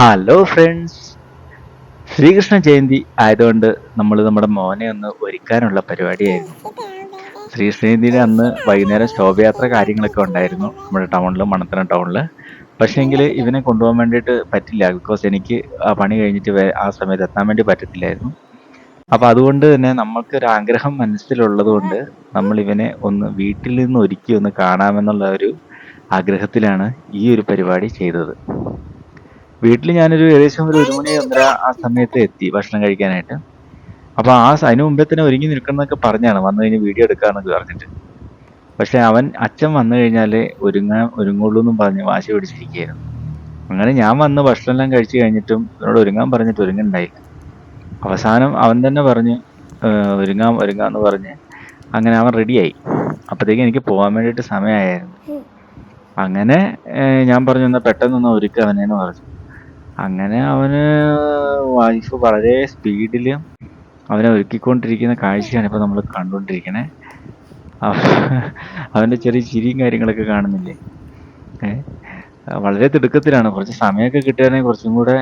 Hello friends, Sreekrishna Jayanti ആയതുകൊണ്ട് നമ്മൾ നമ്മുടെ മോനെ ഒന്ന് ഒരുക്കാനുള്ള പരിപാടിയായിരുന്നു. ശ്രീകൃഷ്ണ ജയന്തിയുടെ അന്ന് വൈകുന്നേരം ശോഭയാത്ര കാര്യങ്ങളൊക്കെ ഉണ്ടായിരുന്നു നമ്മുടെ ടൗണിൽ, മണത്തണ ടൗണിൽ. പക്ഷേങ്കിൽ ഇവനെ കൊണ്ടുപോകാൻ വേണ്ടിയിട്ട് പറ്റില്ല, ബിക്കോസ് എനിക്ക് ആ പണി കഴിഞ്ഞിട്ട് ആ സമയത്ത് എത്താൻ വേണ്ടി പറ്റത്തില്ലായിരുന്നു. അപ്പൊ അതുകൊണ്ട് തന്നെ നമ്മൾക്കൊരു ആഗ്രഹം മനസ്സിലുള്ളത് കൊണ്ട് നമ്മൾ ഇവനെ ഒന്ന് വീട്ടിൽ നിന്ന് ഒരുക്കി ഒന്ന് കാണാമെന്നുള്ള ഒരു ആഗ്രഹത്തിലാണ് ഈ ഒരു പരിപാടി ചെയ്തത്. വീട്ടിൽ ഞാനൊരു ഏകദേശം ഒരു മണി 1:30 ആ സമയത്ത് എത്തി ഭക്ഷണം കഴിക്കാനായിട്ട്. അപ്പൊ അതിനു മുമ്പേ തന്നെ ഒരുങ്ങി നിൽക്കണമെന്നൊക്കെ പറഞ്ഞാണ് വന്നു കഴിഞ്ഞ് വീഡിയോ എടുക്കാന്നൊക്കെ പറഞ്ഞിട്ട്. പക്ഷെ അച്ഛൻ വന്നു കഴിഞ്ഞാലേ ഒരുങ്ങുള്ളൂ എന്നും പറഞ്ഞ് വാശി പിടിച്ചിരിക്കുകയായിരുന്നു. അങ്ങനെ ഞാൻ വന്ന് ഭക്ഷണം എല്ലാം കഴിച്ചു കഴിഞ്ഞിട്ടും എന്നോട് ഒരുങ്ങാൻ പറഞ്ഞിട്ട് ഒരുങ്ങുണ്ടായില്ല. അവസാനം അവൻ തന്നെ പറഞ്ഞു ഒരുങ്ങാന്ന് പറഞ്ഞ് അങ്ങനെ അവൻ റെഡിയായി. അപ്പോഴത്തേക്കും എനിക്ക് പോകാൻ വേണ്ടിയിട്ട് സമയമായിരുന്നു. അങ്ങനെ ഞാൻ പറഞ്ഞു എന്നാ പെട്ടെന്നൊന്ന് ഒരുക്കുക അവനെന്ന് പറഞ്ഞു. അങ്ങനെ വൈഫ് വളരെ സ്പീഡിൽ അവനെ ഒരുക്കിക്കൊണ്ടിരിക്കുന്ന കാഴ്ചയാണ് ഇപ്പൊ നമ്മൾ കണ്ടുകൊണ്ടിരിക്കണേ. അവന്റെ ചെറിയ ചിരിയും കാര്യങ്ങളൊക്കെ കാണുന്നില്ലേ? ഏഹ് വളരെ തിടുക്കത്തിലാണ്. കുറച്ച് സമയമൊക്കെ കിട്ടുകയാണെങ്കിൽ കുറച്ചും കൂടെ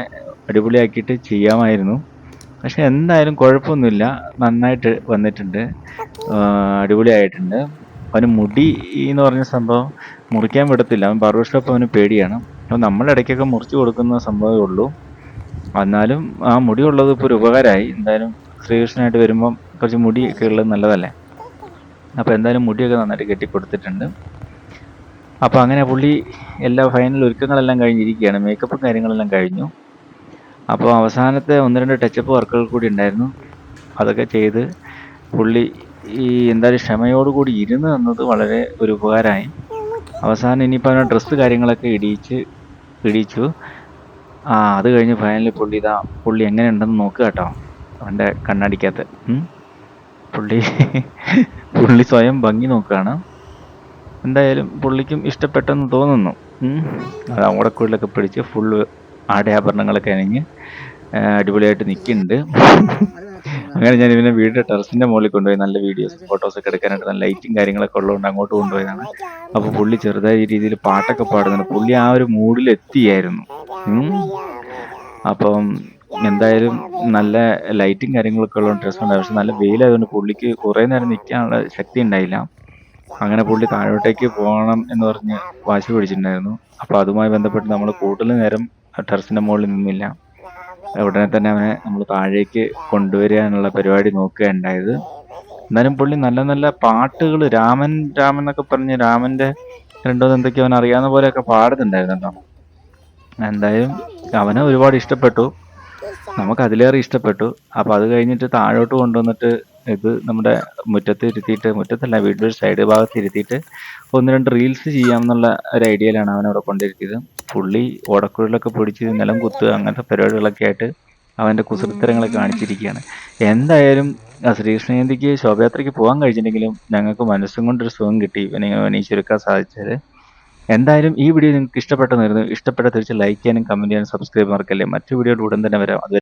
അടിപൊളിയാക്കിയിട്ട് ചെയ്യാമായിരുന്നു. പക്ഷെ എന്തായാലും കുഴപ്പമൊന്നുമില്ല, നന്നായിട്ട് വന്നിട്ടുണ്ട്. അടിപൊളിയായിട്ടുണ്ട്. അവന് മുടി എന്ന് പറഞ്ഞ സംഭവം മുറിക്കാൻ വിടത്തില്ല. അവൻ ബാർബർ ഷോപ്പ് അവന് പേടിയാണ്. അപ്പോൾ നമ്മൾ ഇടയ്ക്കൊക്കെ മുറിച്ചു കൊടുക്കുന്ന സംഭവമേ ഉള്ളൂ. എന്നാലും ആ മുടി ഉള്ളത് ഇപ്പോൾ ഒരു ഉപകാരമായി. എന്തായാലും ശ്രീകൃഷ്ണനായിട്ട് വരുമ്പം കുറച്ച് മുടിയൊക്കെ ഉള്ളത് നല്ലതല്ലേ. അപ്പോൾ എന്തായാലും മുടിയൊക്കെ നന്നായിട്ട് കെട്ടിക്കൊടുത്തിട്ടുണ്ട്. അപ്പോൾ അങ്ങനെ പുള്ളി എല്ലാ ഫൈനൽ ഒരുക്കങ്ങളെല്ലാം കഴിഞ്ഞിരിക്കുകയാണ്. മേക്കപ്പും കാര്യങ്ങളെല്ലാം കഴിഞ്ഞു. അപ്പോൾ അവസാനത്തെ 1-2 ടച്ചപ്പ് വർക്കുകൾ കൂടി ഉണ്ടായിരുന്നു. അതൊക്കെ ചെയ്ത് പുള്ളി എന്തായാലും ക്ഷമയോടുകൂടി ഇരുന്ന് തന്നത് വളരെ ഒരു ഉപകാരമായി. അവസാനം ഇനിയിപ്പോൾ അവനെ ഡ്രസ്സ് കാര്യങ്ങളൊക്കെ ഇടിച്ചു. അത് കഴിഞ്ഞ് ഫൈനലി പുള്ളി എങ്ങനെയുണ്ടെന്ന് നോക്കുക കേട്ടോ, അവൻ്റെ കണ്ണാടിക്കകത്ത്. പുള്ളി സ്വയം ഭംഗി നോക്കുകയാണ്. എന്തായാലും പുള്ളിക്കും ഇഷ്ടപ്പെട്ടെന്ന് തോന്നുന്നു. അത് ഓടക്കുഴലൊക്കെ പിടിച്ച് ഫുള്ള് ആടയാഭരണങ്ങളൊക്കെ അണിഞ്ഞ് അടിപൊളിയായിട്ട് നിൽക്കുന്നുണ്ട്. അങ്ങനെ ഞാൻ ഇവനെ വീടിൻ്റെ ടെറസിൻ്റെ മുകളിൽ കൊണ്ടുപോയി നല്ല വീഡിയോസ് ഫോട്ടോസൊക്കെ എടുക്കാനായിട്ട് നല്ല ലൈറ്റും കാര്യങ്ങളൊക്കെ ഉള്ളതുകൊണ്ട് അങ്ങോട്ട് കൊണ്ടുപോയതാണ്. അപ്പോൾ പുള്ളി ചെറുതായ രീതിയിൽ പാട്ടൊക്കെ പാടുന്നുണ്ട്. പുള്ളി ആ ഒരു മൂഡിൽ എത്തിയായിരുന്നു. അപ്പം എന്തായാലും നല്ല ലൈറ്റും കാര്യങ്ങളൊക്കെ ഉള്ള ഡ്രസ്സ് ഉണ്ടായി. പക്ഷെ നല്ല വെയിലായതുകൊണ്ട് പുള്ളിക്ക് കുറേ നേരം നിൽക്കാനുള്ള ശക്തി ഉണ്ടായില്ല. അങ്ങനെ പുള്ളി താഴോട്ടേക്ക് പോകണം എന്ന് പറഞ്ഞ് വാശി പിടിച്ചിട്ടുണ്ടായിരുന്നു. അപ്പോൾ അതുമായി ബന്ധപ്പെട്ട് നമ്മൾ കൂടുതൽ നേരം ടെറസിൻ്റെ മുകളിൽ നിന്നില്ല. ഉടനെ തന്നെ അവനെ നമ്മൾ താഴേക്ക് കൊണ്ടുവരാനുള്ള പരിപാടി നോക്കുകയുണ്ടായത്. എന്നാലും പുള്ളി നല്ല നല്ല പാട്ടുകൾ രാമൻ എന്നൊക്കെ പറഞ്ഞ് രാമൻ്റെ എന്തൊക്കെയോ അവൻ അറിയാവുന്ന പോലെയൊക്കെ പാടുന്നുണ്ടായിരുന്നു കേട്ടോ. എന്തായാലും അവനെ ഒരുപാട് ഇഷ്ടപ്പെട്ടു, നമുക്ക് അതിലേറെ ഇഷ്ടപ്പെട്ടു. അപ്പോൾ അത് കഴിഞ്ഞിട്ട് താഴോട്ട് കൊണ്ടുവന്നിട്ട് ഇത് നമ്മുടെ മുറ്റത്തല്ല, വീടിൻ്റെ ഒരു സൈഡ് ഭാഗത്ത് ഇരുത്തിയിട്ട് 1-2 റീൽസ് ചെയ്യാമെന്നുള്ള ഒരു ഐഡിയയിലാണ് അവനവിടെ കൊണ്ടിരുത്തിയത്. പുള്ളി ഓടക്കുഴലൊക്കെ പിടിച്ച് നിലം കുത്തുക അങ്ങനത്തെ പരിപാടികളൊക്കെ ആയിട്ട് അവൻ്റെ കുസൃത്തരങ്ങളൊക്കെ കാണിച്ചിരിക്കുകയാണ്. എന്തായാലും ശ്രീകൃഷ്ണ ജയന്തിക്ക് ശോഭയാത്രയ്ക്ക് പോകാൻ കഴിഞ്ഞിട്ടുണ്ടെങ്കിലും ഞങ്ങൾക്ക് മനസ്സും കൊണ്ടൊരു സുഖം കിട്ടി ഇവനെ ചുരുക്കാൻ സാധിച്ചത്. എന്തായാലും ഈ വീഡിയോ നിങ്ങൾക്ക് ഇഷ്ടപ്പെട്ട തീർച്ചയായും ലൈക്ക് ചെയ്യാനും കമൻറ്റ് ചെയ്യാനും സബ്സ്ക്രൈബ് മറക്കല്ലേ. മറ്റു വീഡിയോയുടെ ഉടൻ തന്നെ വരാം.